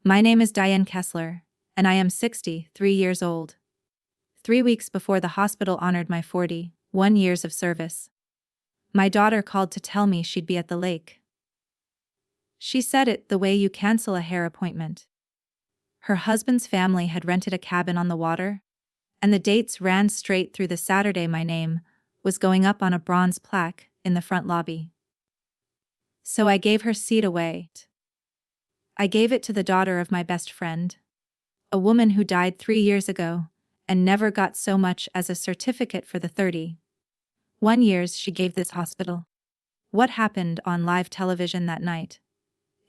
My name is Diane Kessler, and I am 63 years old. 3 weeks before the hospital honored my 41 years of service, my daughter called to tell me she'd be at the lake. She said it the way you cancel a hair appointment. Her husband's family had rented a cabin on the water, and the dates ran straight through the Saturday my name was going up on a bronze plaque in the front lobby. So I gave her seat away. I gave it to the daughter of my best friend, a woman who died 3 years ago and never got so much as a certificate for the 31 years she gave this hospital. What happened on live television that night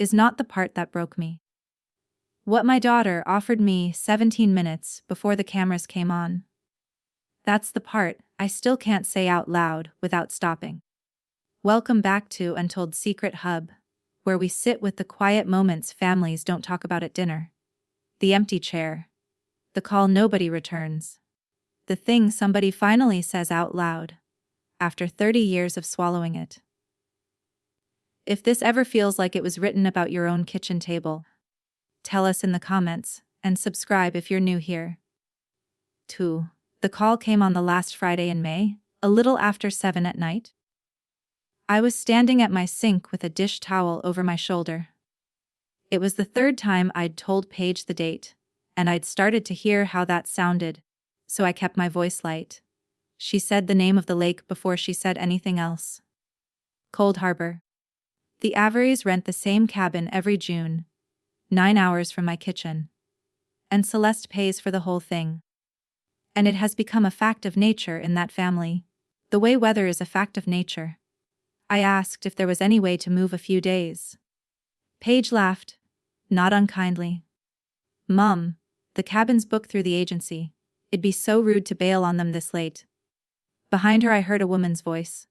is not the part that broke me. What my daughter offered me 17 minutes before the cameras came on. That's the part I still can't say out loud without stopping. Welcome back to Untold Secret Hub, where we sit with the quiet moments families don't talk about at dinner. The empty chair. The call nobody returns. The thing somebody finally says out loud, after 30 years of swallowing it. If this ever feels like it was written about your own kitchen table, tell us in the comments, and subscribe if you're new here. 2. The call came on the last Friday in May, a little after 7 at night. I was standing at my sink with a dish towel over my shoulder. It was the third time I'd told Paige the date, and I'd started to hear how that sounded, so I kept my voice light. She said the name of the lake before she said anything else. Cold Harbor. The Averys rent the same cabin every June, 9 hours from my kitchen. And Celeste pays for the whole thing. And it has become a fact of nature in that family, the way weather is a fact of nature. I asked if there was any way to move a few days. Paige laughed, not unkindly. Mom, the cabin's booked through the agency. It'd be so rude to bail on them this late. Behind her I heard a woman's voice.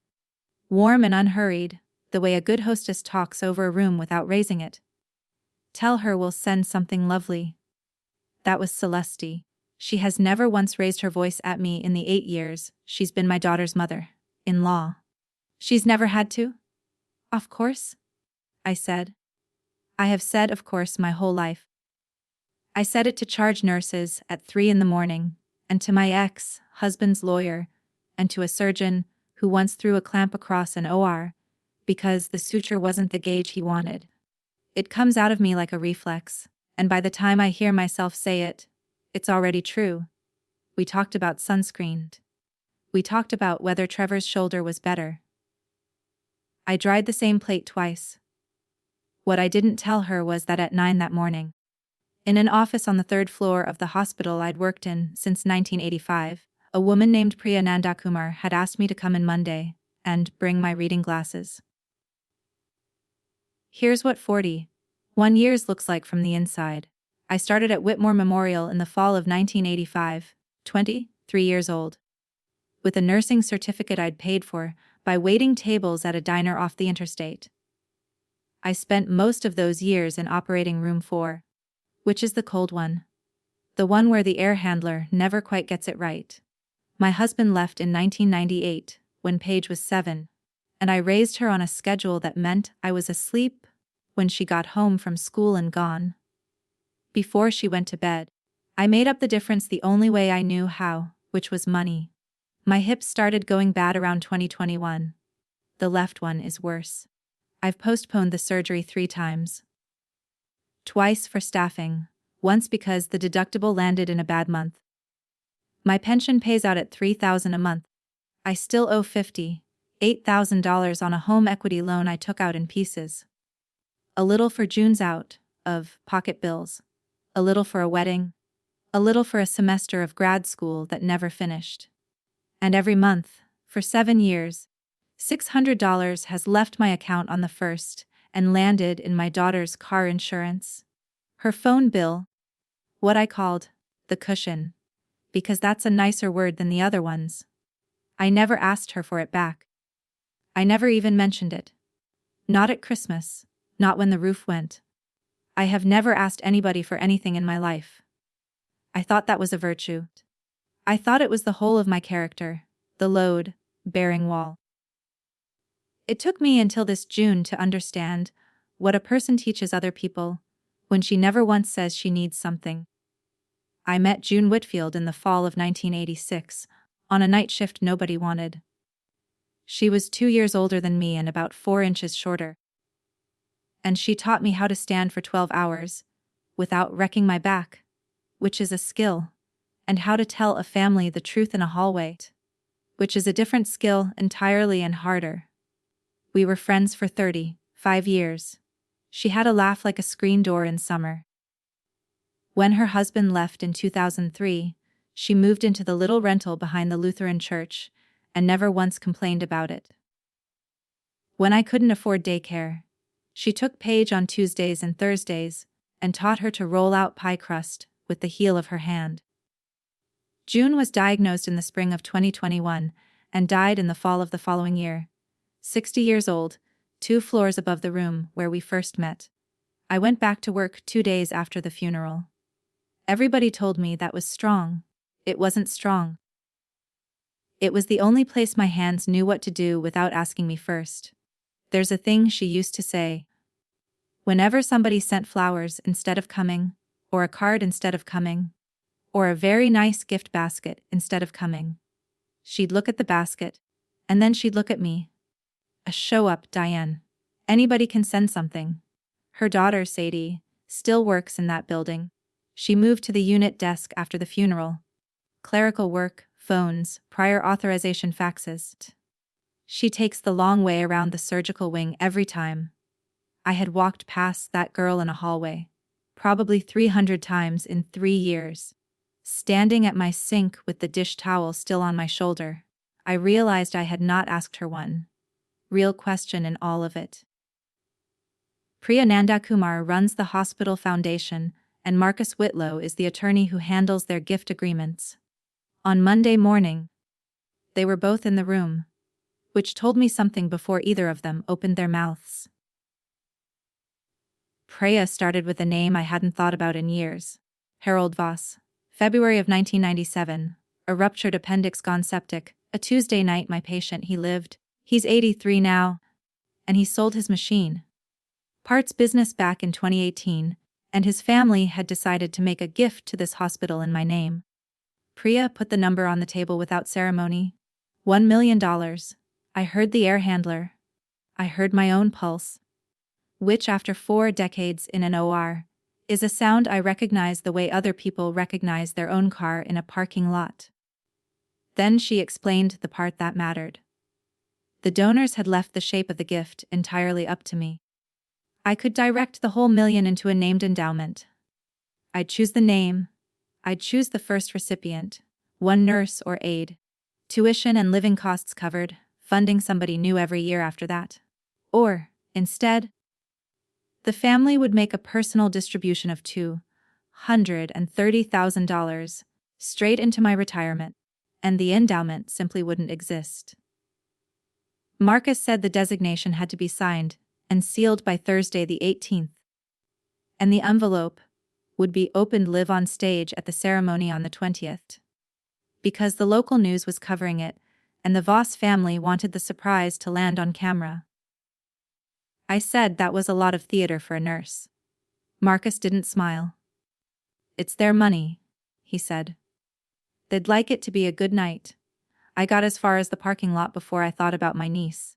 Warm and unhurried, the way a good hostess talks over a room without raising it. Tell her we'll send something lovely. That was Celeste. She has never once raised her voice at me in the 8 years she's been my daughter's mother-in-law. She's never had to? Of course, I said. I have said of course my whole life. I said it to charge nurses at 3 a.m, and to my ex-husband's lawyer, and to a surgeon who once threw a clamp across an OR because the suture wasn't the gauge he wanted. It comes out of me like a reflex, and by the time I hear myself say it, it's already true. We talked about sunscreen. We talked about whether Trevor's shoulder was better. I dried the same plate twice. What I didn't tell her was that at 9 that morning, in an office on the 3rd floor of the hospital I'd worked in since 1985, a woman named Priya Nandakumar had asked me to come in Monday and bring my reading glasses. Here's what 41 years looks like from the inside. I started at Whitmore Memorial in the fall of 1985, 23 years old. With a nursing certificate I'd paid for by waiting tables at a diner off the interstate. I spent most of those years in operating room 4, which is the cold one. The one where the air handler never quite gets it right. My husband left in 1998, when Paige was 7, and I raised her on a schedule that meant I was asleep when she got home from school and gone before she went to bed. I made up the difference the only way I knew how, which was money. My hips started going bad around 2021. The left one is worse. I've postponed the surgery 3 times. Twice for staffing, once because the deductible landed in a bad month. My pension pays out at $3,000 a month. I still owe $58,000 on a home equity loan I took out in pieces. A little for June's out of pocket bills. A little for a wedding. A little for a semester of grad school that never finished. And every month, for 7 years, $600 has left my account on the 1st and landed in my daughter's car insurance. Her phone bill, what I called the cushion, because that's a nicer word than the other ones. I never asked her for it back. I never even mentioned it. Not at Christmas, not when the roof went. I have never asked anybody for anything in my life. I thought that was a virtue. I thought it was the whole of my character, the load-bearing wall. It took me until this June to understand what a person teaches other people when she never once says she needs something. I met June Whitfield in the fall of 1986, on a night shift nobody wanted. She was 2 years older than me and about 4 inches shorter. And she taught me how to stand for 12 hours, without wrecking my back, which is a skill, and how to tell a family the truth in a hallway, which is a different skill entirely and harder. We were friends for 35 years. She had a laugh like a screen door in summer. When her husband left in 2003, she moved into the little rental behind the Lutheran church, and never once complained about it. When I couldn't afford daycare, she took Paige on Tuesdays and Thursdays, and taught her to roll out pie crust with the heel of her hand. June was diagnosed in the spring of 2021, and died in the fall of the following year. 60 years old, 2 floors above the room where we first met. I went back to work 2 days after the funeral. Everybody told me that was strong. It wasn't strong. It was the only place my hands knew what to do without asking me first. There's a thing she used to say. Whenever somebody sent flowers instead of coming, or a card instead of coming, or a very nice gift basket instead of coming, she'd look at the basket, and then she'd look at me. A show-up, Diane. Anybody can send something. Her daughter, Sadie, still works in that building. She moved to the unit desk after the funeral. Clerical work, phones, prior authorization faxes. She takes the long way around the surgical wing every time. I had walked past that girl in a hallway, probably 300 times in 3 years. Standing at my sink with the dish towel still on my shoulder, I realized I had not asked her one real question in all of it. Priya Nandakumar runs the hospital foundation, and Marcus Whitlow is the attorney who handles their gift agreements. On Monday morning, they were both in the room, which told me something before either of them opened their mouths. Priya started with a name I hadn't thought about in years. Harold Voss. February of 1997. A ruptured appendix gone septic. A Tuesday night my patient he lived. He's 83 now. And he sold his machine parts business back in 2018, and his family had decided to make a gift to this hospital in my name. Priya put the number on the table without ceremony. $1 million. I heard the air handler. I heard my own pulse, which after 4 decades in an OR, is a sound I recognize the way other people recognize their own car in a parking lot. Then she explained the part that mattered. The donors had left the shape of the gift entirely up to me. I could direct the whole million into a named endowment. I'd choose the name. I'd choose the first recipient, 1 nurse or aide. Tuition and living costs covered, funding somebody new every year after that. Or, instead, the family would make a personal distribution of $230,000 straight into my retirement, and the endowment simply wouldn't exist. Marcus said the designation had to be signed and sealed by Thursday the 18th, and the envelope would be opened live on stage at the ceremony on the 20th. Because the local news was covering it, and the Voss family wanted the surprise to land on camera. I said that was a lot of theater for a nurse. Marcus didn't smile. It's their money, he said. They'd like it to be a good night. I got as far as the parking lot before I thought about my niece.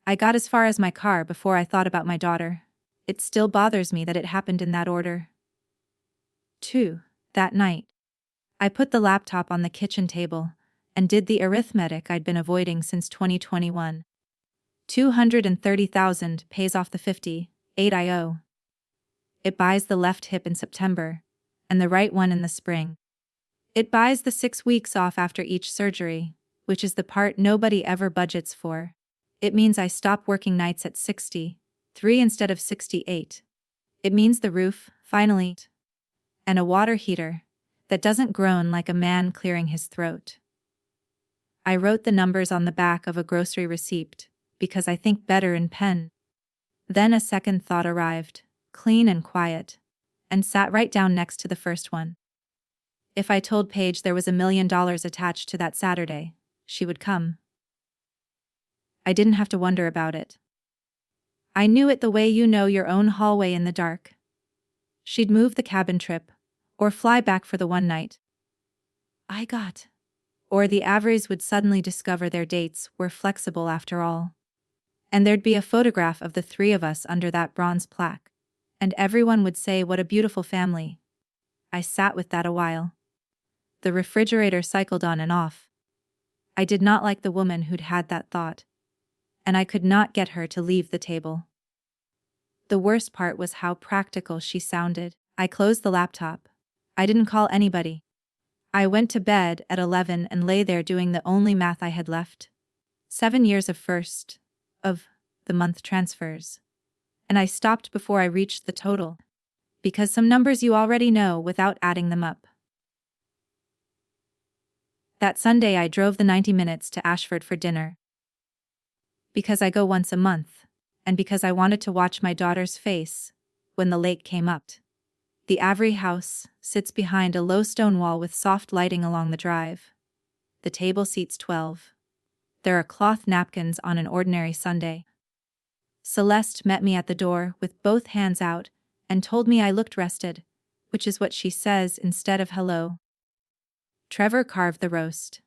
I got as far as my car before I thought about my daughter. It still bothers me that it happened in that order. 2. That night, I put the laptop on the kitchen table and did the arithmetic I'd been avoiding since 2021. $230,000 pays off the 58 I owe. It buys the left hip in September, and the right one in the spring. It buys the 6 weeks off after each surgery, which is the part nobody ever budgets for. It means I stop working nights at 63 instead of 68. It means the roof, finally, and a water heater that doesn't groan like a man clearing his throat. I wrote the numbers on the back of a grocery receipt, because I think better in pen. Then a second thought arrived, clean and quiet, and sat right down next to the first one. If I told Paige there was $1 million attached to that Saturday, she would come. I didn't have to wonder about it. I knew it the way you know your own hallway in the dark. She'd move the cabin trip, or fly back for the one night. Or the Averys would suddenly discover their dates were flexible after all. And there'd be a photograph of the three of us under that bronze plaque. And everyone would say what a beautiful family. I sat with that a while. The refrigerator cycled on and off. I did not like the woman who'd had that thought. And I could not get her to leave the table. The worst part was how practical she sounded. I closed the laptop. I didn't call anybody. I went to bed at 11 and lay there doing the only math I had left. 7 years of the month transfers. And I stopped before I reached the total. Because some numbers you already know without adding them up. That Sunday I drove the 90 minutes to Ashford for dinner. Because I go once a month, and because I wanted to watch my daughter's face when the lake came up. The Avery house sits behind a low stone wall with soft lighting along the drive. The table seats 12. There are cloth napkins on an ordinary Sunday. Celeste met me at the door with both hands out and told me I looked rested, which is what she says instead of hello. Trevor carved the roast.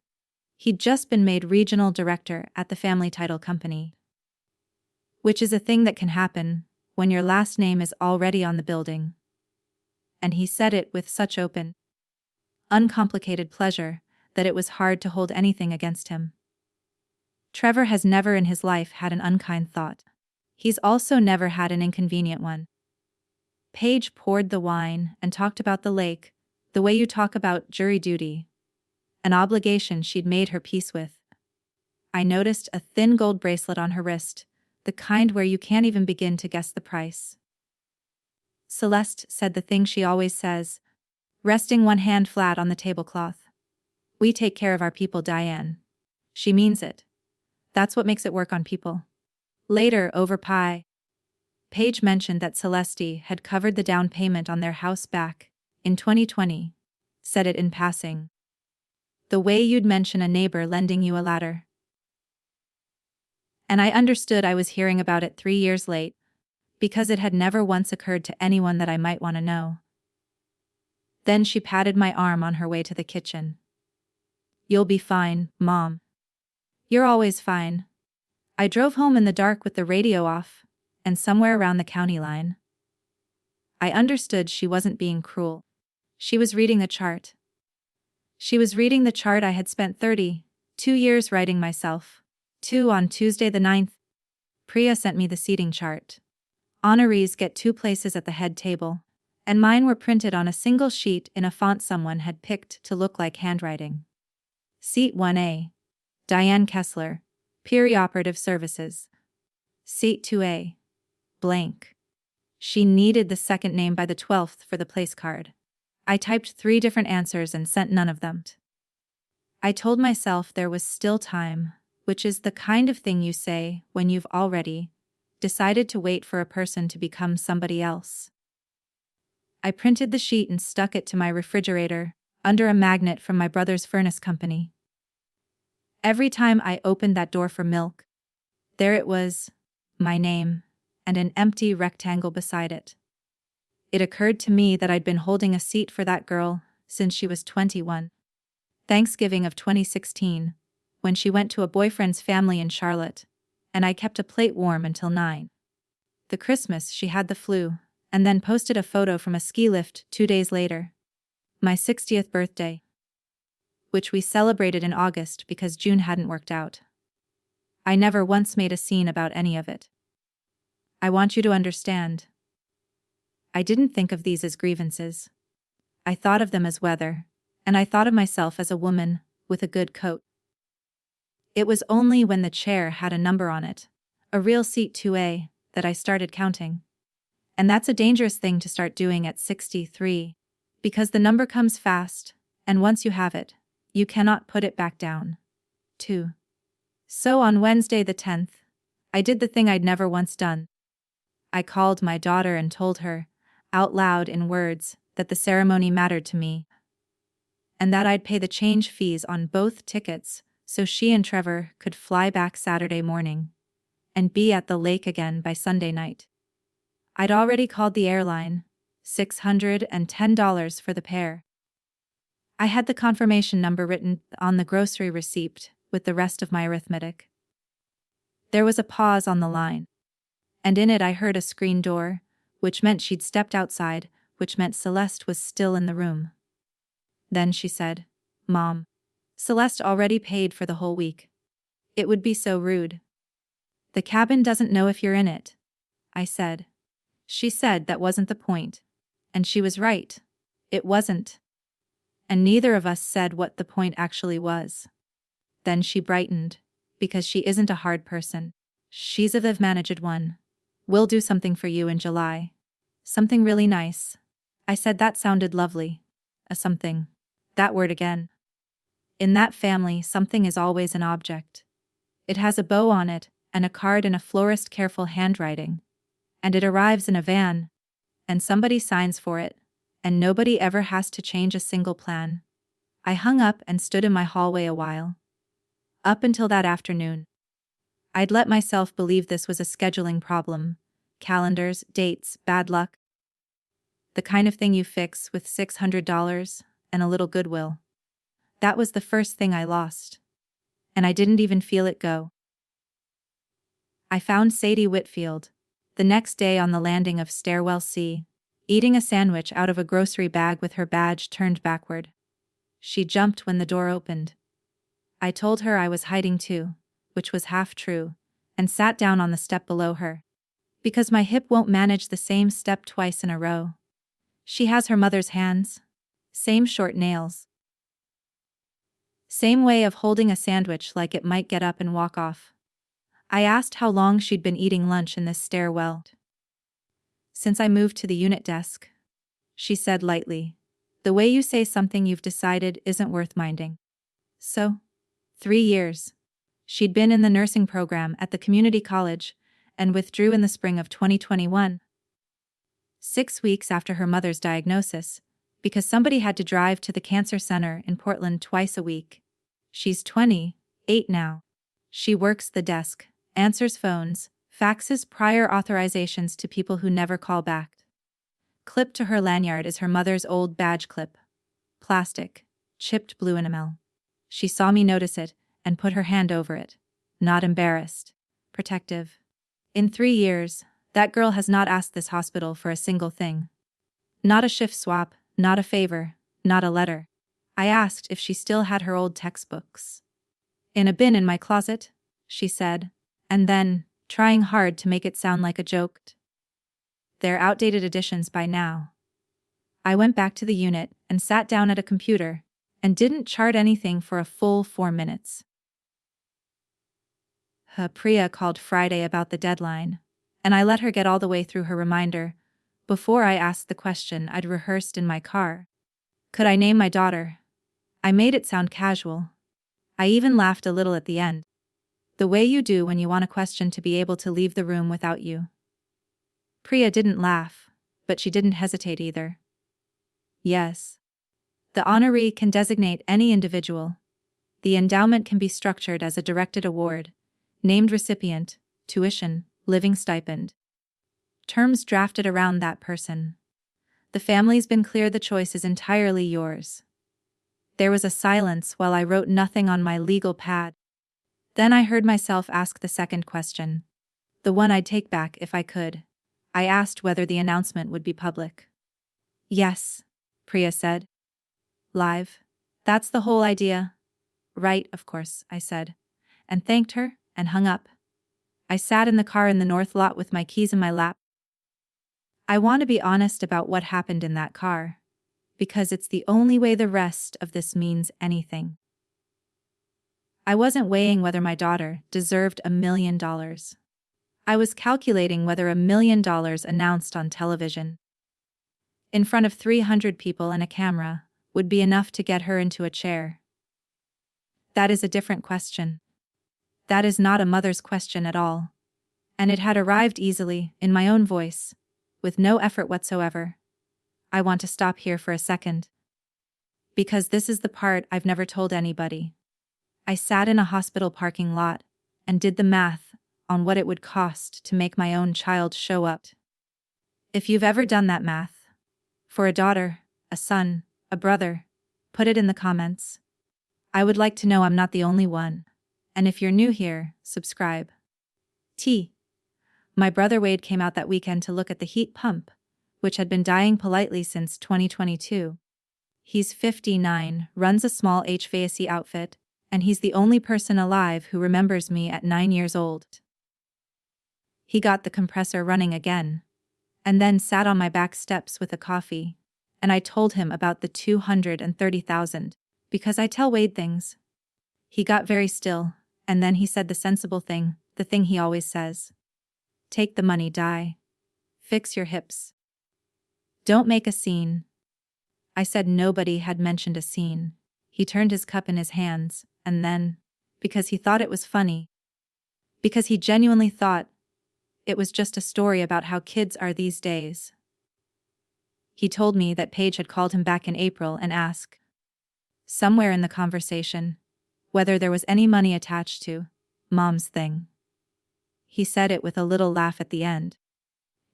He'd just been made regional director at the family title company. Which is a thing that can happen when your last name is already on the building. And he said it with such open, uncomplicated pleasure that it was hard to hold anything against him. Trevor has never in his life had an unkind thought. He's also never had an inconvenient one. Paige poured the wine and talked about the lake, the way you talk about jury duty. An obligation she'd made her peace with. I noticed a thin gold bracelet on her wrist, the kind where you can't even begin to guess the price. Celeste said the thing she always says, resting one hand flat on the tablecloth. We take care of our people, Diane. She means it. That's what makes it work on people. Later, over pie, Paige mentioned that Celeste had covered the down payment on their house back in 2020, said it in passing. The way you'd mention a neighbor lending you a ladder. And I understood I was hearing about it 3 years late, because it had never once occurred to anyone that I might want to know. Then she patted my arm on her way to the kitchen. You'll be fine, Mom. You're always fine. I drove home in the dark with the radio off, and somewhere around the county line. I understood she wasn't being cruel. She was reading the chart. She was reading the chart I had spent 32 years writing myself. On Tuesday the 9th. Priya sent me the seating chart. Honorees get 2 places at the head table, and mine were printed on a single sheet in a font someone had picked to look like handwriting. Seat 1A. Diane Kessler, Perioperative Services. Seat 2A. Blank. She needed the second name by the 12th for the place card. I typed 3 different answers and sent none of them. I told myself there was still time, which is the kind of thing you say when you've already decided to wait for a person to become somebody else. I printed the sheet and stuck it to my refrigerator, under a magnet from my brother's furnace company. Every time I opened that door for milk, there it was, my name, and an empty rectangle beside it. It occurred to me that I'd been holding a seat for that girl since she was 21. Thanksgiving of 2016, when she went to a boyfriend's family in Charlotte, and I kept a plate warm until 9. The Christmas she had the flu, and then posted a photo from a ski lift 2 days later. My 60th birthday, which we celebrated in August because June hadn't worked out. I never once made a scene about any of it. I want you to understand. I didn't think of these as grievances. I thought of them as weather, and I thought of myself as a woman with a good coat. It was only when the chair had a number on it, a real seat 2A, that I started counting. And that's a dangerous thing to start doing at 63, because the number comes fast, and once you have it, you cannot put it back down. 2. So on Wednesday the 10th, I did the thing I'd never once done. I called my daughter and told her, out loud in words, that the ceremony mattered to me, and that I'd pay the change fees on both tickets so she and Trevor could fly back Saturday morning and be at the lake again by Sunday night. I'd already called the airline, $610 for the pair. I had the confirmation number written on the grocery receipt with the rest of my arithmetic. There was a pause on the line, and in it I heard a screen door, which meant she'd stepped outside, which meant Celeste was still in the room. Then she said, "Mom, Celeste already paid for the whole week. It would be so rude." "The cabin doesn't know if you're in it," I said. She said that wasn't the point. And she was right. It wasn't. And neither of us said what the point actually was. Then she brightened, because she isn't a hard person. She's a managed one. "We'll do something for you in July. Something really nice." I said that sounded lovely. A something. That word again. In that family, something is always an object. It has a bow on it, and a card in a florist's careful handwriting. And it arrives in a van. And somebody signs for it. And nobody ever has to change a single plan. I hung up and stood in my hallway a while. Up until that afternoon. I'd let myself believe this was a scheduling problem. Calendars, dates, bad luck. The kind of thing you fix with $600 and a little goodwill. That was the first thing I lost. And I didn't even feel it go. I found Sadie Whitfield, the next day on the landing of Stairwell C, eating a sandwich out of a grocery bag with her badge turned backward. She jumped when the door opened. I told her I was hiding too, which was half true, and sat down on the step below her. Because my hip won't manage the same step twice in a row. She has her mother's hands. Same short nails. Same way of holding a sandwich like it might get up and walk off. I asked how long she'd been eating lunch in this stairwell. "Since I moved to the unit desk," she said lightly. "The way you say something you've decided isn't worth minding." "So? 3 years. She'd been in the nursing program at the community college and withdrew in the spring of 2021. 6 weeks after her mother's diagnosis, because somebody had to drive to the cancer center in Portland twice a week. She's 28 now. She works the desk, answers phones, faxes prior authorizations to people who never call back. Clipped to her lanyard is her mother's old badge clip. Plastic, chipped blue enamel. She saw me notice it and put her hand over it. Not embarrassed. Protective. In 3 years, that girl has not asked this hospital for a single thing. Not a shift swap, not a favor, not a letter. I asked if she still had her old textbooks. "In a bin in my closet," she said, and then, trying hard to make it sound like a joke, "They're outdated editions by now." I went back to the unit and sat down at a computer and didn't chart anything for a full 4 minutes. Priya called Friday about the deadline, and I let her get all the way through her reminder before I asked the question I'd rehearsed in my car. Could I name my daughter? I made it sound casual. I even laughed a little at the end. The way you do when you want a question to be able to leave the room without you. Priya didn't laugh, but she didn't hesitate either. "Yes. The honoree can designate any individual. The endowment can be structured as a directed award, named recipient, tuition, living stipend. Terms drafted around that person. The family's been clear the choice is entirely yours." There was a silence while I wrote nothing on my legal pad. Then I heard myself ask the second question. The one I'd take back if I could. I asked whether the announcement would be public. "Yes," Priya said. "Live. That's the whole idea." "Right, of course," I said, and thanked her, and hung up. I sat in the car in the north lot with my keys in my lap. I want to be honest about what happened in that car, because it's the only way the rest of this means anything. I wasn't weighing whether my daughter deserved $1 million. I was calculating whether $1 million announced on television, in front of 300 people and a camera, would be enough to get her into a chair. That is a different question. That is not a mother's question at all. And it had arrived easily, in my own voice, with no effort whatsoever. I want to stop here for a second. Because this is the part I've never told anybody. I sat in a hospital parking lot and did the math on what it would cost to make my own child show up. If you've ever done that math, For a daughter, a son, a brother. Put it in the comments. I would like to know I'm not the only one. And if you're new here, subscribe. T. My brother Wade came out that weekend to look at the heat pump, which had been dying politely since 2022. He's 59, runs a small HVAC outfit, and he's the only person alive who remembers me at 9 years old. He got the compressor running again, and then sat on my back steps with a coffee, and I told him about the 230,000, because I tell Wade things. He got very still, and then he said the sensible thing, the thing he always says. Take the money, die. Fix your hips. Don't make a scene. I said nobody had mentioned a scene. He turned his cup in his hands, and then, because he thought it was funny, because he genuinely thought it was just a story about how kids are these days, he told me that Paige had called him back in April and asked, somewhere in the conversation, whether there was any money attached to Mom's thing. He said it with a little laugh at the end.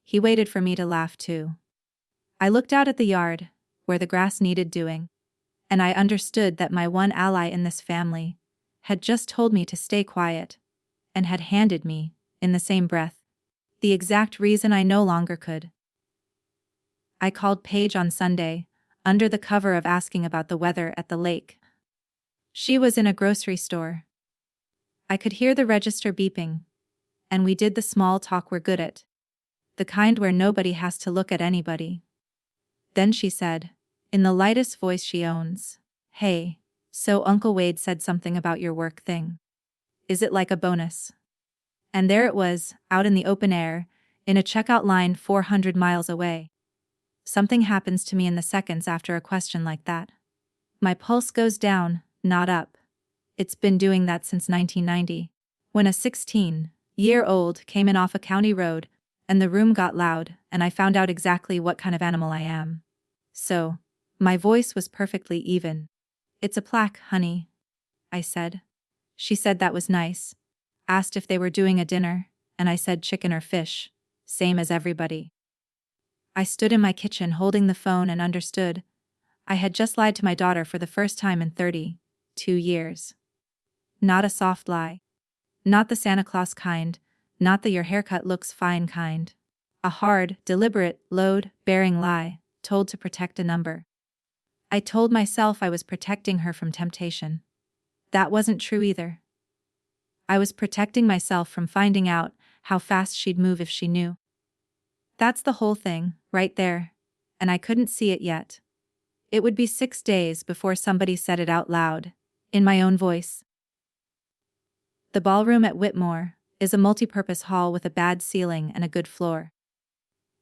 He waited for me to laugh too. I looked out at the yard, where the grass needed doing, and I understood that my one ally in this family had just told me to stay quiet, and had handed me, in the same breath, the exact reason I no longer could. I called Paige on Sunday, under the cover of asking about the weather at the lake. She was in a grocery store. I could hear the register beeping, and we did the small talk we're good at, the kind where nobody has to look at anybody. Then she said, in the lightest voice she owns, hey, so Uncle Wade said something about your work thing. Is it like a bonus? And there it was, out in the open air, in a checkout line 400 miles away. Something happens to me in the seconds after a question like that. My pulse goes down, not up. It's been doing that since 1990, when a 16-year-old came in off a county road, and the room got loud, and I found out exactly what kind of animal I am. So, my voice was perfectly even. It's a plaque, honey, I said. She said that was nice. Asked if they were doing a dinner, and I said chicken or fish, same as everybody. I stood in my kitchen holding the phone and understood. I had just lied to my daughter for the first time in 32 years. Not a soft lie. Not the Santa Claus kind, not the your haircut looks fine kind. A hard, deliberate, load-bearing lie, told to protect a number. I told myself I was protecting her from temptation. That wasn't true either. I was protecting myself from finding out how fast she'd move if she knew. That's the whole thing, right there, and I couldn't see it yet. It would be 6 days before somebody said it out loud, in my own voice. The ballroom at Whitmore is a multi-purpose hall with a bad ceiling and a good floor.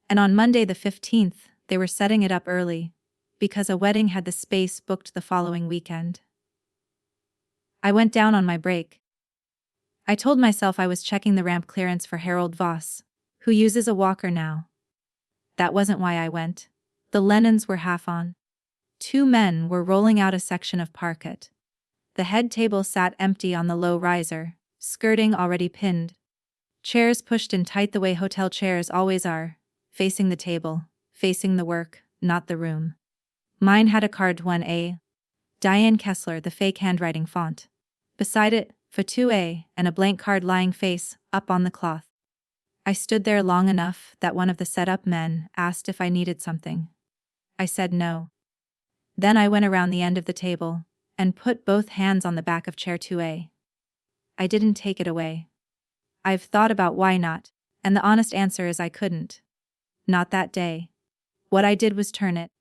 And on Monday the 15th, they were setting it up early, because a wedding had the space booked the following weekend. I went down on my break. I told myself I was checking the ramp clearance for Harold Voss, who uses a walker now. That wasn't why I went. The Lennons were half on. 2 men were rolling out a section of parquet. The head table sat empty on the low riser, skirting already pinned. Chairs pushed in tight the way hotel chairs always are, facing the table, facing the work, not the room. Mine had a card 1A. Diane Kessler, the fake handwriting font. Beside it, for 2A, and a blank card lying face up on the cloth. I stood there long enough that one of the set-up men asked if I needed something. I said no. Then I went around the end of the table and put both hands on the back of chair 2A. I didn't take it away. I've thought about why not, and the honest answer is I couldn't. Not that day. What I did was turn it.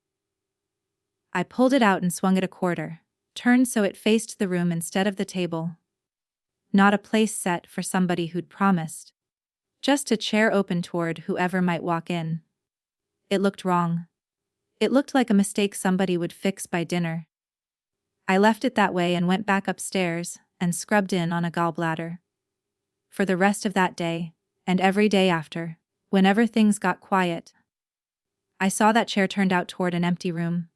I pulled it out and swung it a quarter, turned so it faced the room instead of the table. Not a place set for somebody who'd promised. Just a chair open toward whoever might walk in. It looked wrong. It looked like a mistake somebody would fix by dinner. I left it that way and went back upstairs and scrubbed in on a gallbladder. For the rest of that day, and every day after, whenever things got quiet, I saw that chair turned out toward an empty room.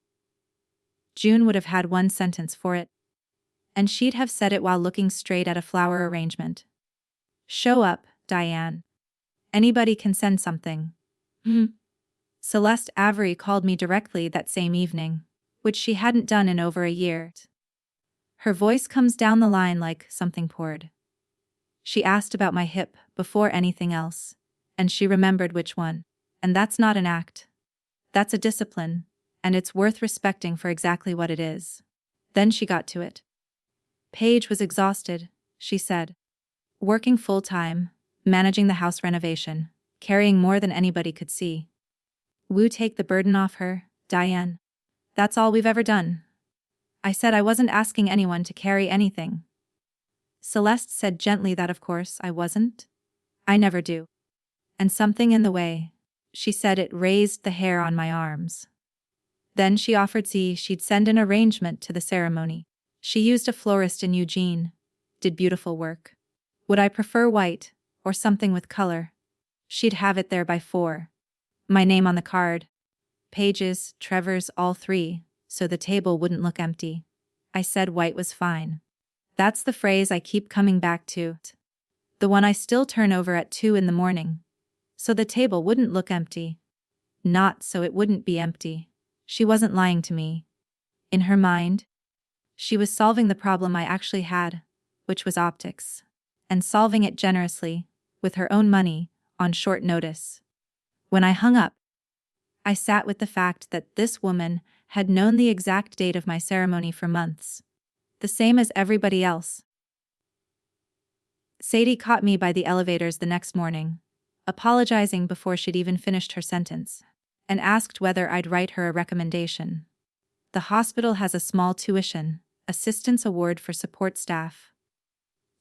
June would have had one sentence for it. And she'd have said it while looking straight at a flower arrangement. Show up, Diane. Anybody can send something. Celeste Avery called me directly that same evening, which she hadn't done in over a year. Her voice comes down the line like something poured. She asked about my hip before anything else, and she remembered which one. And that's not an act. That's a discipline, and it's worth respecting for exactly what it is. Then she got to it. Paige was exhausted, she said. Working full-time, managing the house renovation, carrying more than anybody could see. Woo, take the burden off her, Diane. That's all we've ever done. I said I wasn't asking anyone to carry anything. Celeste said gently that of course I wasn't. I never do. And something in the way she said it raised the hair on my arms. Then she offered she'd send an arrangement to the ceremony. She used a florist in Eugene. Did beautiful work. Would I prefer white, or something with color? She'd have it there by 4. My name on the card. Paige's, Trevor's, all 3, so the table wouldn't look empty. I said white was fine. That's the phrase I keep coming back to. The one I still turn over at 2 in the morning. So the table wouldn't look empty. Not so it wouldn't be empty. She wasn't lying to me. In her mind, she was solving the problem I actually had, which was optics. And solving it generously, with her own money, on short notice. When I hung up, I sat with the fact that this woman had known the exact date of my ceremony for months. The same as everybody else. Sadie caught me by the elevators the next morning, apologizing before she'd even finished her sentence, and asked whether I'd write her a recommendation. The hospital has a small tuition assistance award for support staff.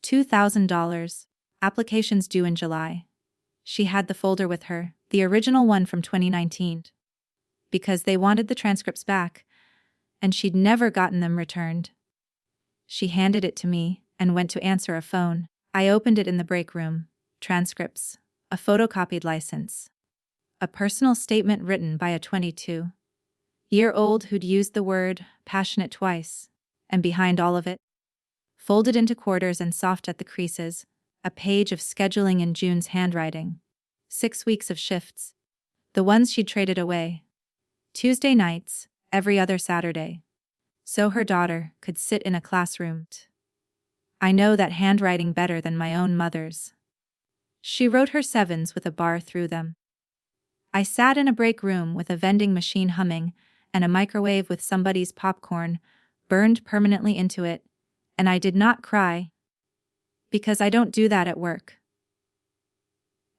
$2,000, applications due in July. She had the folder with her, the original one from 2019. Because they wanted the transcripts back, and she'd never gotten them returned. She handed it to me and went to answer a phone. I opened it in the break room. Transcripts. A photocopied license. A personal statement written by a 22-year-old who'd used the word passionate twice. And behind all of it, folded into quarters and soft at the creases, a page of scheduling in June's handwriting. 6 weeks of shifts. The ones she'd traded away. Tuesday nights, every other Saturday. So her daughter could sit in a classroom. I know that handwriting better than my own mother's. She wrote her 7s with a bar through them. I sat in a break room with a vending machine humming and a microwave with somebody's popcorn burned permanently into it, and I did not cry. Because I don't do that at work.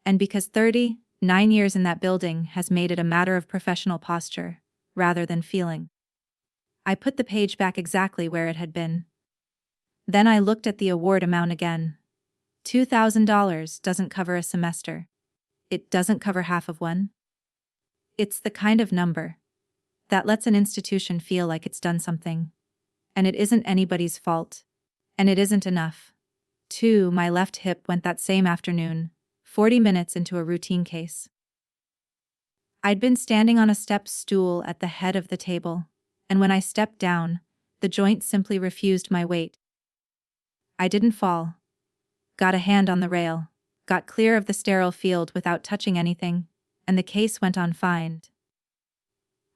And because 39 years in that building has made it a matter of professional posture, rather than feeling. I put the page back exactly where it had been. Then I looked at the award amount again. $2,000 doesn't cover a semester. It doesn't cover half of one. It's the kind of number that lets an institution feel like it's done something. And it isn't anybody's fault. And it isn't enough. 2. My left hip went that same afternoon, 40 minutes into a routine case. I'd been standing on a step stool at the head of the table, and when I stepped down, the joint simply refused my weight. I didn't fall. Got a hand on the rail, got clear of the sterile field without touching anything, and the case went on fine.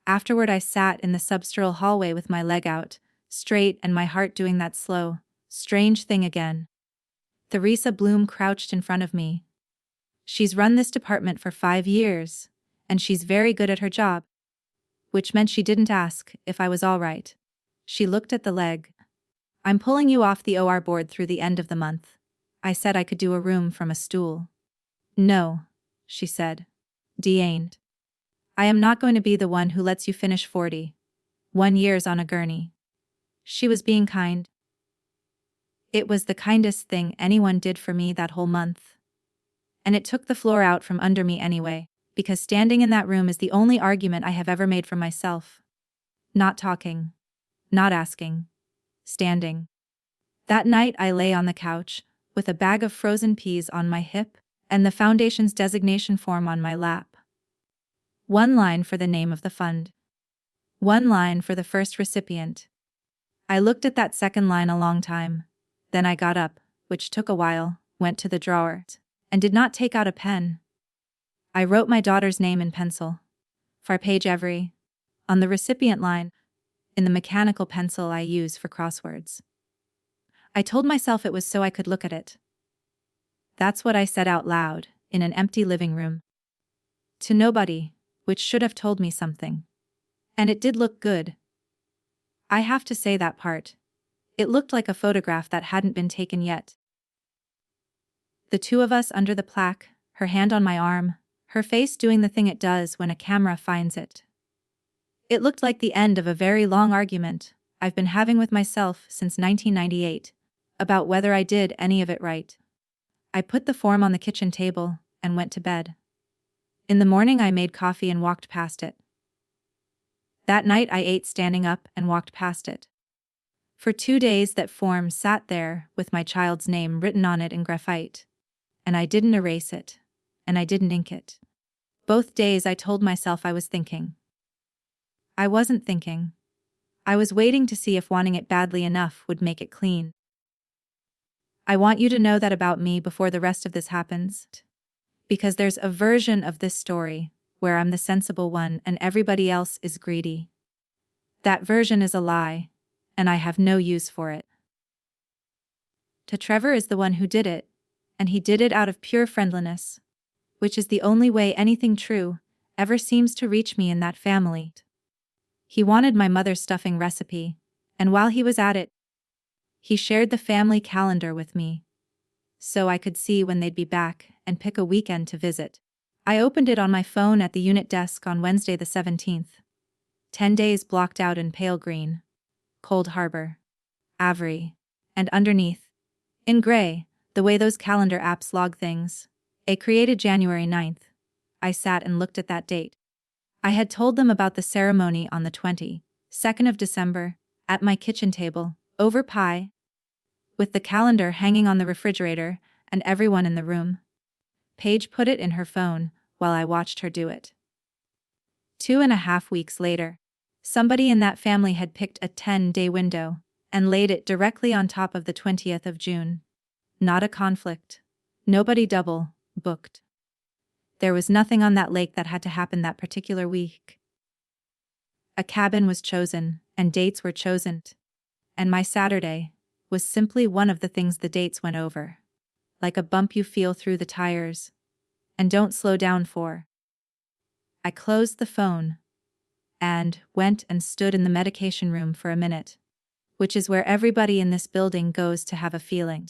Afterward I sat in the substerile hallway with my leg out, straight, and my heart doing that slow, strange thing again. Theresa Bloom crouched in front of me. She's run this department for 5 years, and she's very good at her job. Which meant she didn't ask if I was all right. She looked at the leg. I'm pulling you off the OR board through the end of the month. I said I could do a room from a stool. No, she said. Diane. I am not going to be the one who lets you finish 41 years on a gurney. She was being kind. It was the kindest thing anyone did for me that whole month. And it took the floor out from under me anyway, because standing in that room is the only argument I have ever made for myself. Not talking. Not asking. Standing. That night I lay on the couch, with a bag of frozen peas on my hip, and the foundation's designation form on my lap. 1 line for the name of the fund. 1 line for the first recipient. I looked at that second line a long time. Then I got up, which took a while, went to the drawer, and did not take out a pen. I wrote my daughter's name in pencil. Far page every. On the recipient line, in the mechanical pencil I use for crosswords. I told myself it was so I could look at it. That's what I said out loud, in an empty living room. To nobody, which should have told me something. And it did look good. I have to say that part. It looked like a photograph that hadn't been taken yet. The two of us under the plaque, her hand on my arm, her face doing the thing it does when a camera finds it. It looked like the end of a very long argument I've been having with myself since 1998, about whether I did any of it right. I put the form on the kitchen table and went to bed. In the morning I made coffee and walked past it. That night I ate standing up and walked past it. For 2 days that form sat there with my child's name written on it in graphite. And I didn't erase it. And I didn't ink it. Both days I told myself I was thinking. I wasn't thinking. I was waiting to see if wanting it badly enough would make it clean. I want you to know that about me before the rest of this happens. Because there's a version of this story where I'm the sensible one and everybody else is greedy. That version is a lie, and I have no use for it. Trevor is the one who did it, and he did it out of pure friendliness, which is the only way anything true ever seems to reach me in that family. He wanted my mother's stuffing recipe, and while he was at it, he shared the family calendar with me, so I could see when they'd be back and pick a weekend to visit. I opened it on my phone at the unit desk on Wednesday the 17th. 10 days blocked out in pale green. Cold Harbor. Avery. And underneath, in gray, the way those calendar apps log things, a created January 9th. I sat and looked at that date. I had told them about the ceremony on the 22nd of December, at my kitchen table, over pie, with the calendar hanging on the refrigerator and everyone in the room. Paige put it in her phone while I watched her do it. 2.5 weeks later, somebody in that family had picked a 10-day window and laid it directly on top of the 20th of June. Not a conflict. Nobody double booked. There was nothing on that lake that had to happen that particular week. A cabin was chosen, and dates were chosen. And my Saturday was simply one of the things the dates went over. Like a bump you feel through the tires. And don't slow down for. I closed the phone and went and stood in the medication room for a minute, which is where everybody in this building goes to have a feeling.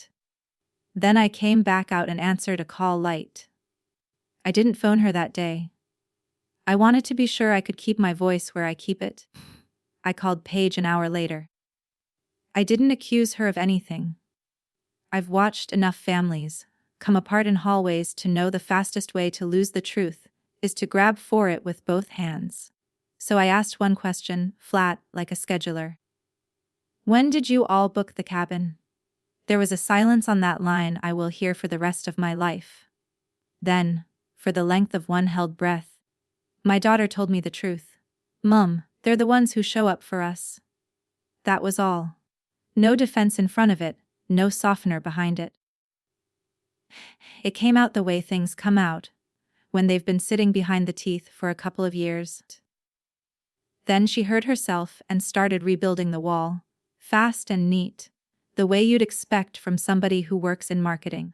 Then I came back out and answered a call light. I didn't phone her that day. I wanted to be sure I could keep my voice where I keep it. I called Paige an hour later. I didn't accuse her of anything. I've watched enough families come apart in hallways to know the fastest way to lose the truth is to grab for it with both hands. So I asked one question, flat, like a scheduler. When did you all book the cabin? There was a silence on that line I will hear for the rest of my life. Then, for the length of one held breath, my daughter told me the truth. Mum, they're the ones who show up for us. That was all. No defense in front of it, no softener behind it. It came out the way things come out, when they've been sitting behind the teeth for a couple of years. Then she heard herself and started rebuilding the wall, fast and neat, the way you'd expect from somebody who works in marketing.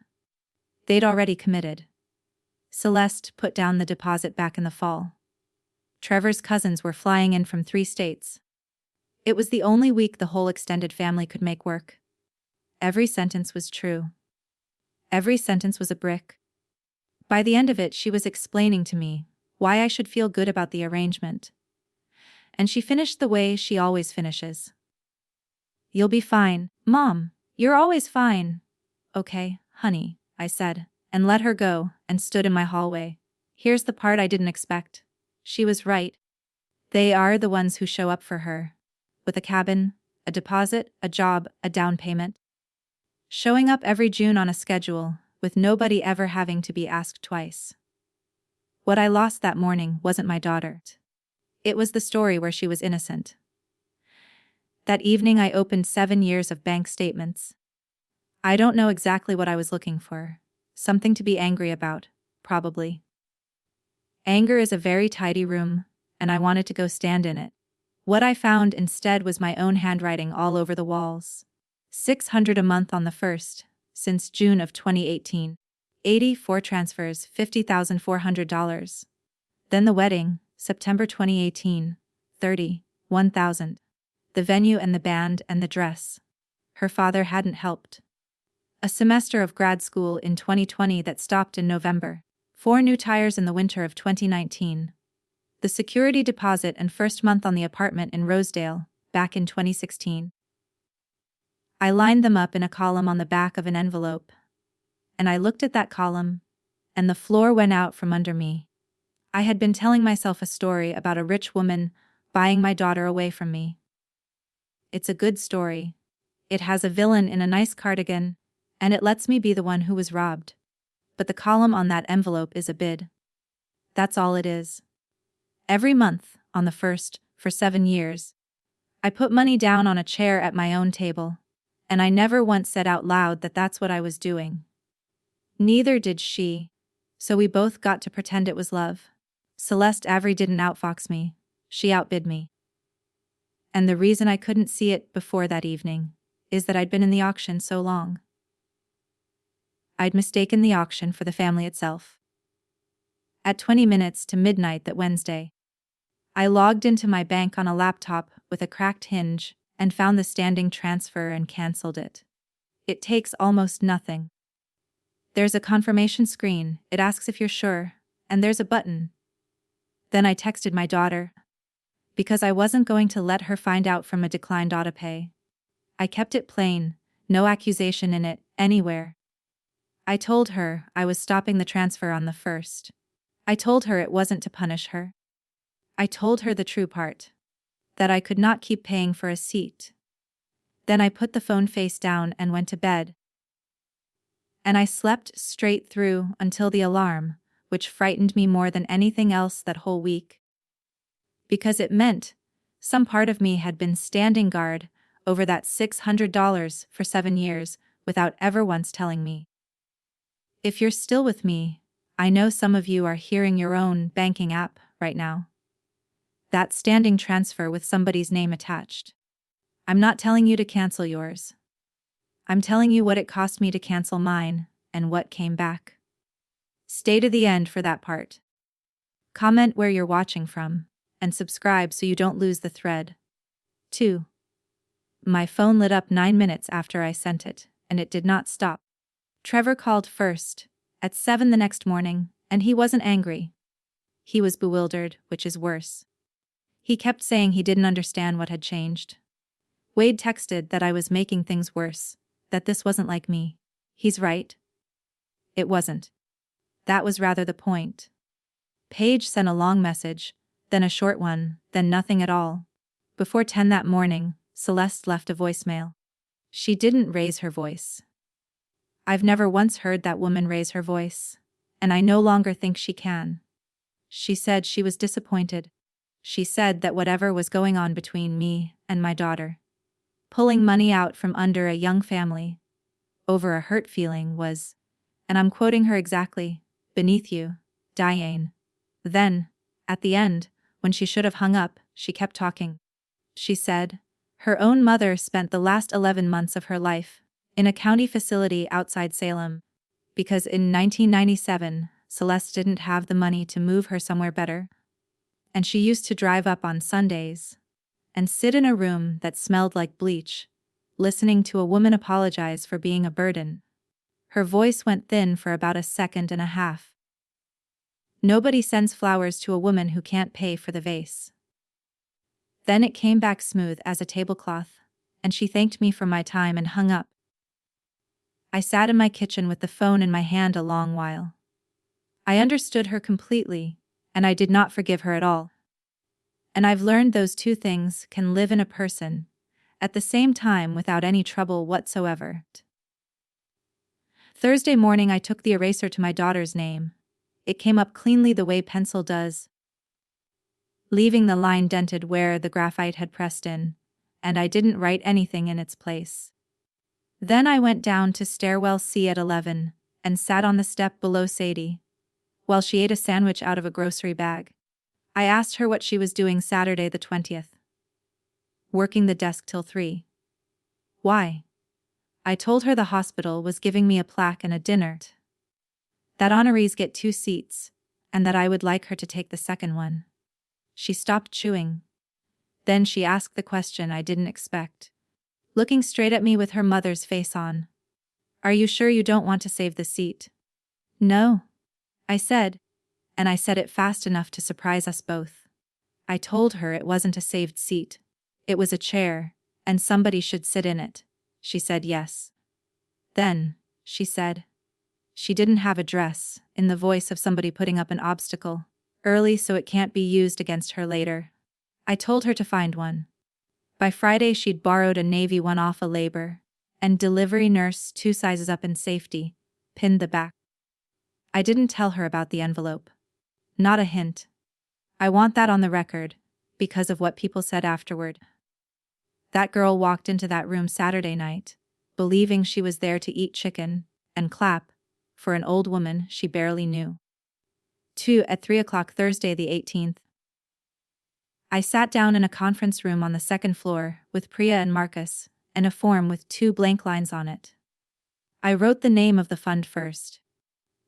They'd already committed. Celeste put down the deposit back in the fall. Trevor's cousins were flying in from 3 states. It was the only week the whole extended family could make work. Every sentence was true. Every sentence was a brick. By the end of it, she was explaining to me why I should feel good about the arrangement. And she finished the way she always finishes. You'll be fine, Mom. You're always fine. Okay, honey, I said, and let her go, and stood in my hallway. Here's the part I didn't expect. She was right. They are the ones who show up for her. With a cabin, a deposit, a job, a down payment. Showing up every June on a schedule, with nobody ever having to be asked twice. What I lost that morning wasn't my daughter. It was the story where she was innocent. That evening I opened 7 years of bank statements. I don't know exactly what I was looking for. Something to be angry about, probably. Anger is a very tidy room, and I wanted to go stand in it. What I found instead was my own handwriting all over the walls. $600 a month on the first, since June of 2018. 84 transfers, $50,400. Then the wedding, September 2018, 31,000. The venue and the band and the dress. Her father hadn't helped. A semester of grad school in 2020 that stopped in November. 4 new tires in the winter of 2019. The security deposit and first month on the apartment in Rosedale, back in 2016. I lined them up in a column on the back of an envelope. And I looked at that column, and the floor went out from under me. I had been telling myself a story about a rich woman buying my daughter away from me. It's a good story. It has a villain in a nice cardigan, and it lets me be the one who was robbed. But the column on that envelope is a bid. That's all it is. Every month, on the first, for 7 years, I put money down on a chair at my own table, and I never once said out loud that that's what I was doing. Neither did she. So we both got to pretend it was love. Celeste Avery didn't outfox me. She outbid me. And the reason I couldn't see it before that evening is that I'd been in the auction so long. I'd mistaken the auction for the family itself. At 20 minutes to midnight that Wednesday, I logged into my bank on a laptop with a cracked hinge and found the standing transfer and canceled it. It takes almost nothing. There's a confirmation screen, it asks if you're sure, and there's a button. Then I texted my daughter, because I wasn't going to let her find out from a declined autopay. I kept it plain, no accusation in it, anywhere. I told her I was stopping the transfer on the first. I told her it wasn't to punish her. I told her the true part. That I could not keep paying for a seat. Then I put the phone face down and went to bed. And I slept straight through until the alarm, which frightened me more than anything else that whole week. Because it meant some part of me had been standing guard over that $600 for 7 years without ever once telling me. If you're still with me, I know some of you are hearing your own banking app right now. That standing transfer with somebody's name attached. I'm not telling you to cancel yours. I'm telling you what it cost me to cancel mine, and what came back. Stay to the end for that part. Comment where you're watching from, and subscribe so you don't lose the thread. 2. My phone lit up 9 minutes after I sent it, and it did not stop. Trevor called first, at 7 the next morning, and he wasn't angry. He was bewildered, which is worse. He kept saying he didn't understand what had changed. Wade texted that I was making things worse, that this wasn't like me. He's right. It wasn't. That was rather the point. Paige sent a long message, then a short one, then nothing at all. Before 10 that morning, Celeste left a voicemail. She didn't raise her voice. I've never once heard that woman raise her voice, and I no longer think she can. She said she was disappointed. She said that whatever was going on between me and my daughter, pulling money out from under a young family over a hurt feeling was, and I'm quoting her exactly, beneath you, Diane. Then, at the end, when she should have hung up, she kept talking. She said, her own mother spent the last 11 months of her life in a county facility outside Salem, because in 1997, Celeste didn't have the money to move her somewhere better. And she used to drive up on Sundays and sit in a room that smelled like bleach, listening to a woman apologize for being a burden. Her voice went thin for about a second and a half. Nobody sends flowers to a woman who can't pay for the vase. Then it came back smooth as a tablecloth, and she thanked me for my time and hung up. I sat in my kitchen with the phone in my hand a long while. I understood her completely, and I did not forgive her at all. And I've learned those two things can live in a person at the same time without any trouble whatsoever. Thursday morning I took the eraser to my daughter's name. It came up cleanly the way pencil does, leaving the line dented where the graphite had pressed in, and I didn't write anything in its place. Then I went down to stairwell C at 11 and sat on the step below Sadie, while she ate a sandwich out of a grocery bag. I asked her what she was doing Saturday the 20th. Working the desk till 3. Why? I told her the hospital was giving me a plaque and a dinner. That honorees get 2 seats, and that I would like her to take the second one. She stopped chewing. Then she asked the question I didn't expect, looking straight at me with her mother's face on. Are you sure you don't want to save the seat? No, I said, and I said it fast enough to surprise us both. I told her it wasn't a saved seat. It was a chair, and somebody should sit in it. She said yes. Then, she said. She didn't have a dress, in the voice of somebody putting up an obstacle. Early so it can't be used against her later. I told her to find one. By Friday she'd borrowed a navy one off a labor, and delivery nurse 2 sizes up in safety, pinned the back. I didn't tell her about the envelope. Not a hint. I want that on the record, because of what people said afterward. That girl walked into that room Saturday night, believing she was there to eat chicken, and clap, for an old woman she barely knew. 2 at 3 o'clock Thursday the 18th. I sat down in a conference room on the 2nd floor with Priya and Marcus, and a form with 2 blank lines on it. I wrote the name of the fund first.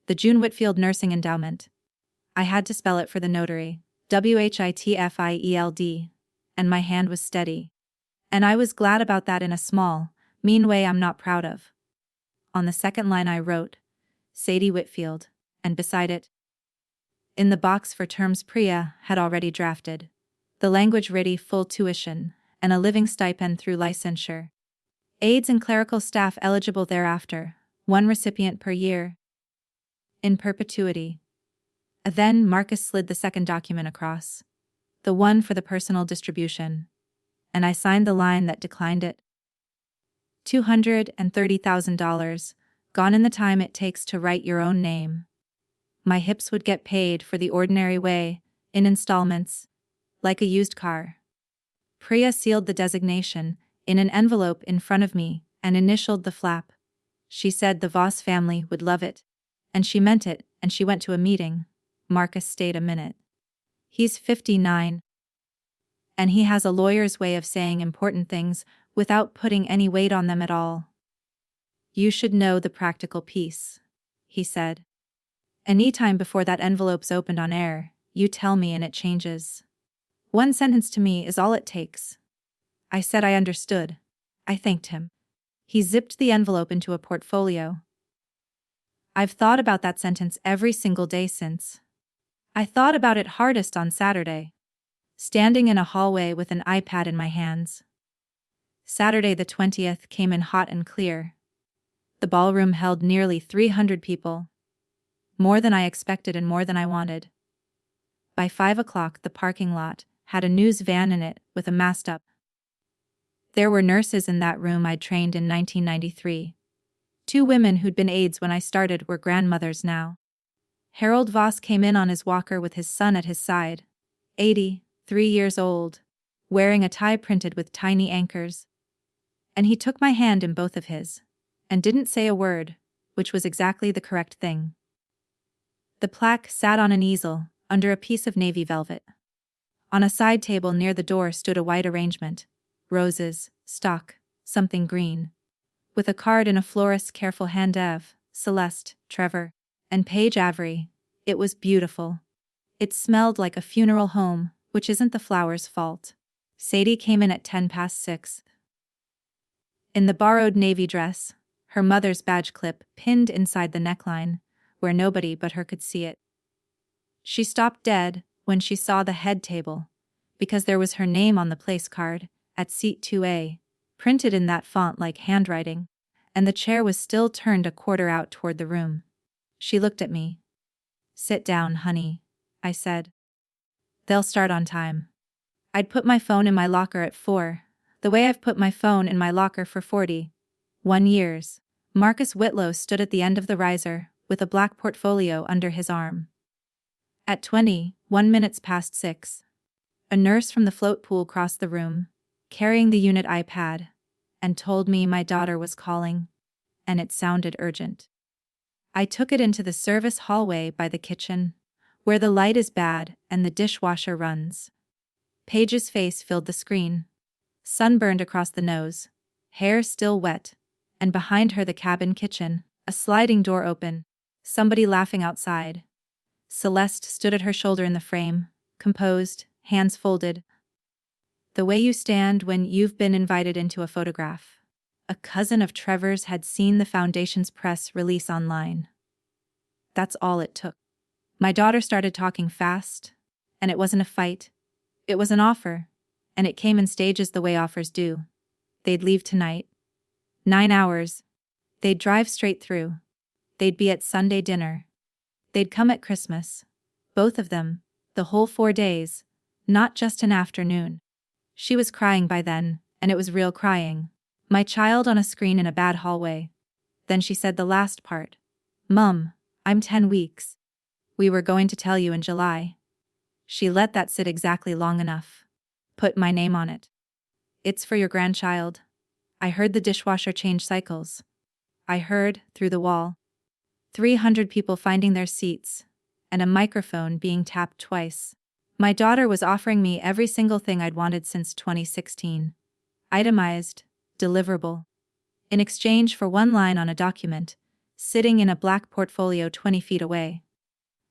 The June Whitfield Nursing Endowment. I had to spell it for the notary, Whitfield, and my hand was steady. And I was glad about that in a small, mean way I'm not proud of. On the second line I wrote, Sadie Whitfield, and beside it, in the box for terms Priya had already drafted, the language ready full tuition, and a living stipend through licensure. Aides and clerical staff eligible thereafter, 1 recipient per year. In perpetuity. Then Marcus slid the second document across, the one for the personal distribution, and I signed the line that declined it. $230,000, gone in the time it takes to write your own name. My hips would get paid for the ordinary way, in installments, like a used car. Priya sealed the designation in an envelope in front of me and initialed the flap. She said the Voss family would love it, and she meant it, and she went to a meeting. Marcus stayed a minute. He's 59. And he has a lawyer's way of saying important things without putting any weight on them at all. You should know the practical piece, he said. Any time before that envelope's opened on air, you tell me and it changes. 1 sentence to me is all it takes. I said I understood. I thanked him. He zipped the envelope into a portfolio. I've thought about that sentence every single day since. I thought about it hardest on Saturday, standing in a hallway with an iPad in my hands. Saturday the 20th came in hot and clear. The ballroom held nearly 300 people. More than I expected and more than I wanted. By 5 o'clock the parking lot had a news van in it with a mast up. There were nurses in that room I'd trained in 1993. 2 women who'd been aides when I started were grandmothers now. Harold Voss came in on his walker with his son at his side, 83 years old, wearing a tie printed with tiny anchors. And he took my hand in both of his, and didn't say a word, which was exactly the correct thing. The plaque sat on an easel, under a piece of navy velvet. On a side table near the door stood a white arrangement, roses, stock, something green, with a card in a florist's careful hand of Celeste, Trevor, and Paige Avery. It was beautiful. It smelled like a funeral home, which isn't the flower's fault. Sadie came in at 6:10. In the borrowed navy dress, her mother's badge clip pinned inside the neckline, where nobody but her could see it. She stopped dead when she saw the head table, because there was her name on the place card, at seat 2A, printed in that font like handwriting, and the chair was still turned a quarter out toward the room. She looked at me. Sit down, honey, I said. They'll start on time. I'd put my phone in my locker at 4, the way I've put my phone in my locker for 41 years. Marcus Whitlow stood at the end of the riser, with a black portfolio under his arm. At 6:21, a nurse from the float pool crossed the room, carrying the unit iPad, and told me my daughter was calling, and it sounded urgent. I took it into the service hallway by the kitchen, Where the light is bad and the dishwasher runs. Paige's face filled the screen. Sunburned across the nose. Hair still wet. And behind her the cabin kitchen. A sliding door open. Somebody laughing outside. Celeste stood at her shoulder in the frame, composed, hands folded. The way you stand when you've been invited into a photograph. A cousin of Trevor's had seen the Foundation's press release online. That's all it took. My daughter started talking fast, and it wasn't a fight. It was an offer, and it came in stages the way offers do. They'd leave tonight. 9 hours. They'd drive straight through. They'd be at Sunday dinner. They'd come at Christmas. Both of them, the whole 4 days, not just an afternoon. She was crying by then, and it was real crying. My child on a screen in a bad hallway. Then she said the last part. Mum, I'm 10 weeks. We were going to tell you in July. She let that sit exactly long enough. Put my name on it. It's for your grandchild. I heard the dishwasher change cycles. I heard, through the wall, 300 people finding their seats, and a microphone being tapped twice. My daughter was offering me every single thing I'd wanted since 2016. Itemized, deliverable. In exchange for one line on a document, sitting in a black portfolio 20 feet away.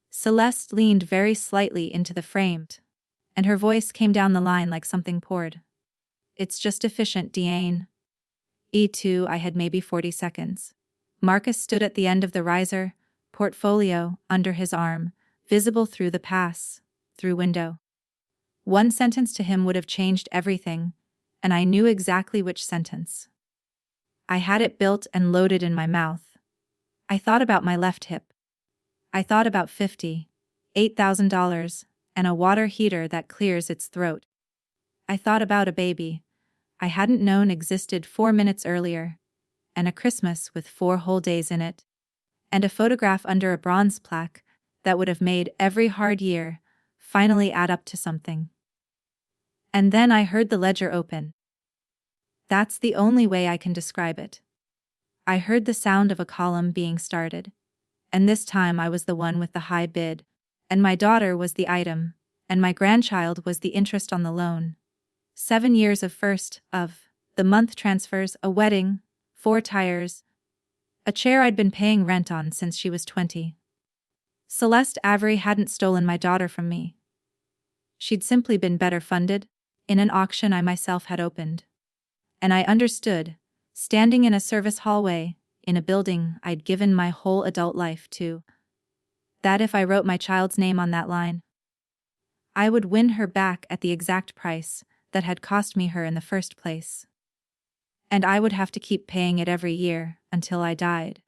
Celeste leaned very slightly into the frame, and her voice came down the line like something poured. It's just efficient, Diane. E2 I had maybe 40 seconds. Marcus stood at the end of the riser, portfolio under his arm, visible through the pass, through window. One sentence to him would have changed everything, and I knew exactly which sentence. I had it built and loaded in my mouth. I thought about my left hip. I thought about $8,000, and a water heater that clears its throat. I thought about a baby I hadn't known existed 4 minutes earlier, and a Christmas with 4 whole days in it, and a photograph under a bronze plaque that would have made every hard year finally add up to something. And then I heard the ledger open. That's the only way I can describe it. I heard the sound of a column being started, and this time I was the one with the high bid, and my daughter was the item, and my grandchild was the interest on the loan. 7 years of the month transfers, a wedding, 4 tires, a chair I'd been paying rent on since she was 20. Celeste Avery hadn't stolen my daughter from me. She'd simply been better funded, in an auction I myself had opened. And I understood, standing in a service hallway, in a building I'd given my whole adult life to, that if I wrote my child's name on that line, I would win her back at the exact price that had cost me her in the first place. And I would have to keep paying it every year, until I died.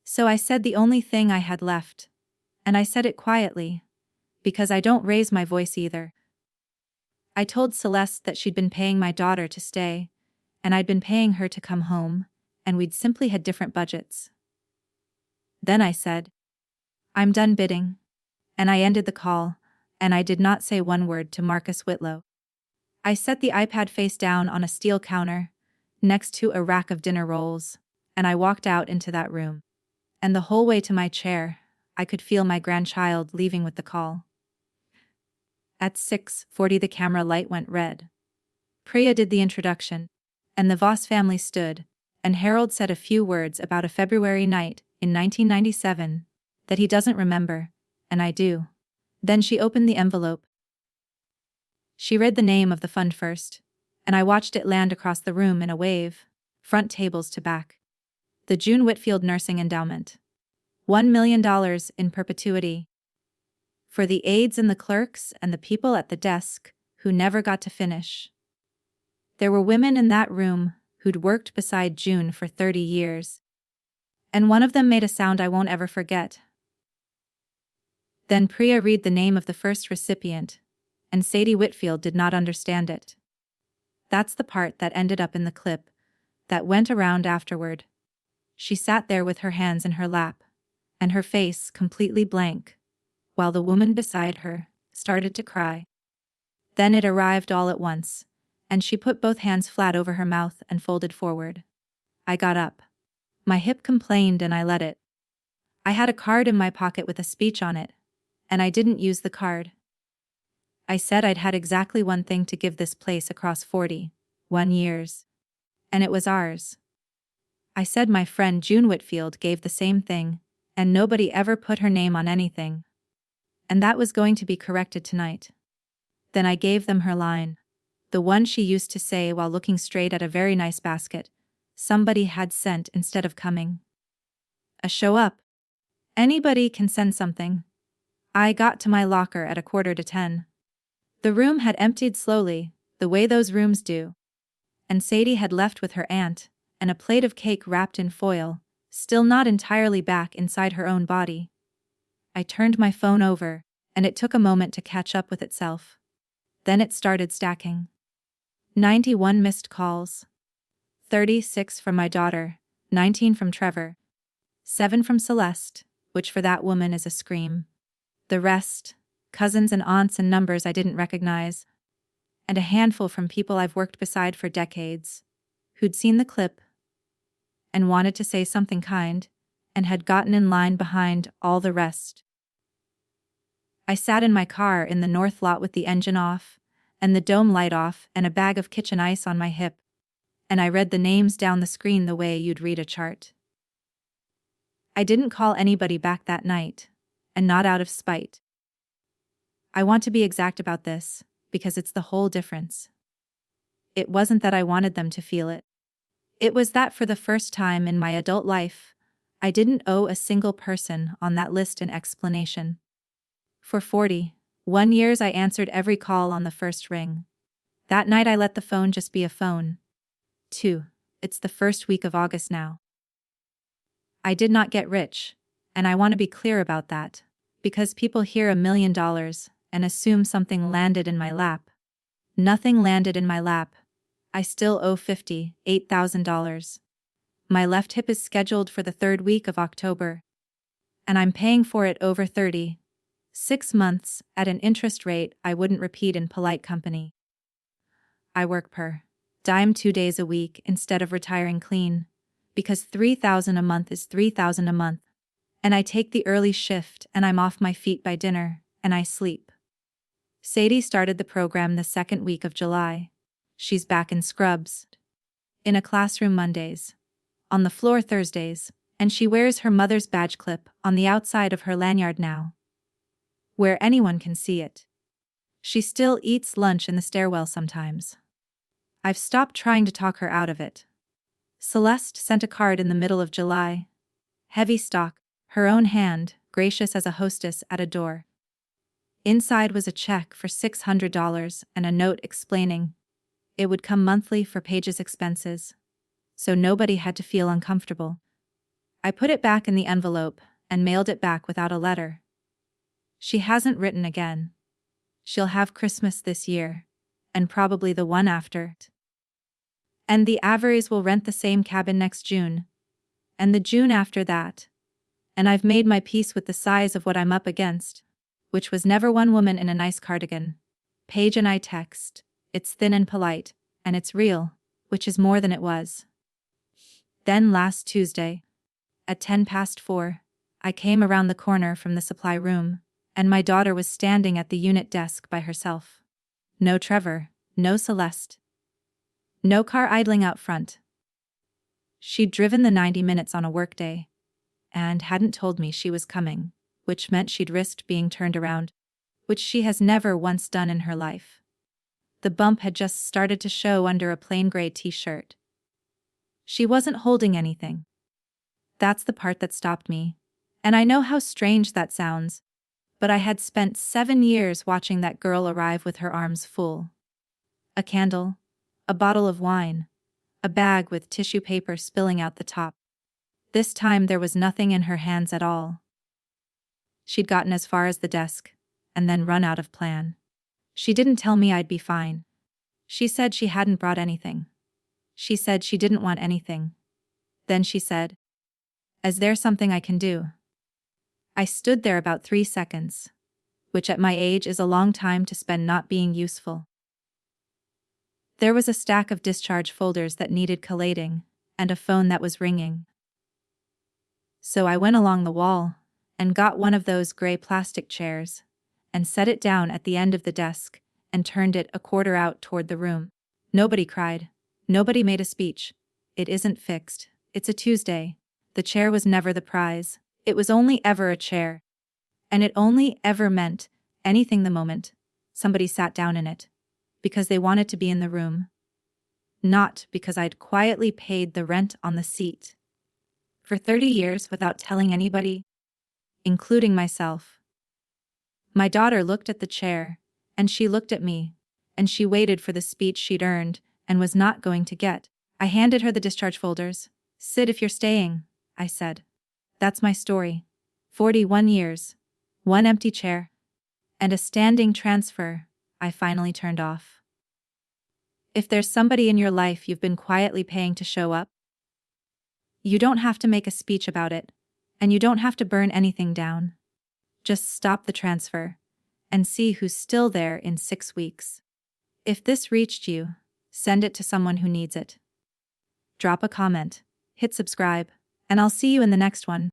So I said the only thing I had left, and I said it quietly, because I don't raise my voice either. I told Celeste that she'd been paying my daughter to stay, and I'd been paying her to come home, and we'd simply had different budgets. Then I said, I'm done bidding. And I ended the call, and I did not say one word to Marcus Whitlow. I set the iPad face down on a steel counter, next to a rack of dinner rolls, and I walked out into that room. And the whole way to my chair, I could feel my grandchild leaving with the call. At 6:40 the camera light went red. Priya did the introduction, and the Voss family stood, and Harold said a few words about a February night in 1997 that he doesn't remember, and I do. Then she opened the envelope. She read the name of the fund first, and I watched it land across the room in a wave, front tables to back. The June Whitfield Nursing Endowment. $1 million in perpetuity. For the aides and the clerks and the people at the desk who never got to finish. There were women in that room who'd worked beside June for 30 years. And one of them made a sound I won't ever forget. Then Priya read the name of the first recipient, and Sadie Whitfield did not understand it. That's the part that ended up in the clip that went around afterward. She sat there with her hands in her lap, and her face completely blank, while the woman beside her started to cry. Then it arrived all at once, and she put both hands flat over her mouth and folded forward. I got up. My hip complained and I let it. I had a card in my pocket with a speech on it, and I didn't use the card. I said I'd had exactly one thing to give this place across 41 years. And it was ours. I said my friend June Whitfield gave the same thing, and nobody ever put her name on anything. And that was going to be corrected tonight. Then I gave them her line. The one she used to say while looking straight at a very nice basket somebody had sent instead of coming. Show up. Anybody can send something. I got to my locker at 9:45. The room had emptied slowly, the way those rooms do. And Sadie had left with her aunt, and a plate of cake wrapped in foil, still not entirely back inside her own body. I turned my phone over, and it took a moment to catch up with itself. Then it started stacking. 91 missed calls. 36 from my daughter, 19 from Trevor, 7 from Celeste, which for that woman is a scream. The rest, cousins and aunts and numbers I didn't recognize. And a handful from people I've worked beside for decades, who'd seen the clip and wanted to say something kind, and had gotten in line behind all the rest. I sat in my car in the north lot with the engine off, and the dome light off and a bag of kitchen ice on my hip, and I read the names down the screen the way you'd read a chart. I didn't call anybody back that night, and not out of spite. I want to be exact about this, because it's the whole difference. It wasn't that I wanted them to feel it. It was that for the first time in my adult life, I didn't owe a single person on that list an explanation. For 41 years I answered every call on the first ring. That night I let the phone just be a phone. 2. It's the first week of August now. I did not get rich, and I want to be clear about that, because people hear $1 million and assume something landed in my lap. Nothing landed in my lap. I still owe $58,000. My left hip is scheduled for the 3rd week of October, and I'm paying for it over 36 months at an interest rate I wouldn't repeat in polite company. I work per dime 2 days a week instead of retiring clean, because $3,000 a month is $3,000 a month, and I take the early shift and I'm off my feet by dinner, and I sleep. Sadie started the program the 2nd week of July. She's back in scrubs, in a classroom Mondays, on the floor Thursdays, and she wears her mother's badge clip on the outside of her lanyard now, where anyone can see it. She still eats lunch in the stairwell sometimes. I've stopped trying to talk her out of it. Celeste sent a card in the middle of July. Heavy stock, her own hand, gracious as a hostess at a door. Inside was a check for $600 and a note explaining it would come monthly for Paige's expenses, so nobody had to feel uncomfortable. I put it back in the envelope and mailed it back without a letter. She hasn't written again. She'll have Christmas this year, and probably the one after. And the Averys will rent the same cabin next June, and the June after that. And I've made my peace with the size of what I'm up against, which was never one woman in a nice cardigan. Paige and I text. It's thin and polite, and it's real, which is more than it was. Then last Tuesday, at 4:10, I came around the corner from the supply room, and my daughter was standing at the unit desk by herself. No Trevor, no Celeste. No car idling out front. She'd driven the 90 minutes on a workday, and hadn't told me she was coming, which meant she'd risked being turned around, which she has never once done in her life. The bump had just started to show under a plain gray t-shirt. She wasn't holding anything. That's the part that stopped me, and I know how strange that sounds, but I had spent 7 years watching that girl arrive with her arms full. A candle, a bottle of wine, a bag with tissue paper spilling out the top. This time there was nothing in her hands at all. She'd gotten as far as the desk, and then run out of plan. She didn't tell me I'd be fine. She said she hadn't brought anything. She said she didn't want anything. Then she said, "Is there something I can do?" I stood there about 3 seconds, which at my age is a long time to spend not being useful. There was a stack of discharge folders that needed collating, and a phone that was ringing. So I went along the wall, and got one of those gray plastic chairs, and set it down at the end of the desk, and turned it a quarter out toward the room. Nobody cried. Nobody made a speech. It isn't fixed. It's a Tuesday. The chair was never the prize. It was only ever a chair. And it only ever meant anything the moment somebody sat down in it. Because they wanted to be in the room. Not because I'd quietly paid the rent on the seat. For 30 years without telling anybody, including myself. My daughter looked at the chair, and she looked at me, and she waited for the speech she'd earned and was not going to get. I handed her the discharge folders. "Sit if you're staying," I said. That's my story. 41 years, one empty chair, and a standing transfer I finally turned off. If there's somebody in your life you've been quietly paying to show up, you don't have to make a speech about it, and you don't have to burn anything down. Just stop the transfer and see who's still there in 6 weeks. If this reached you, send it to someone who needs it. Drop a comment, hit subscribe, and I'll see you in the next one.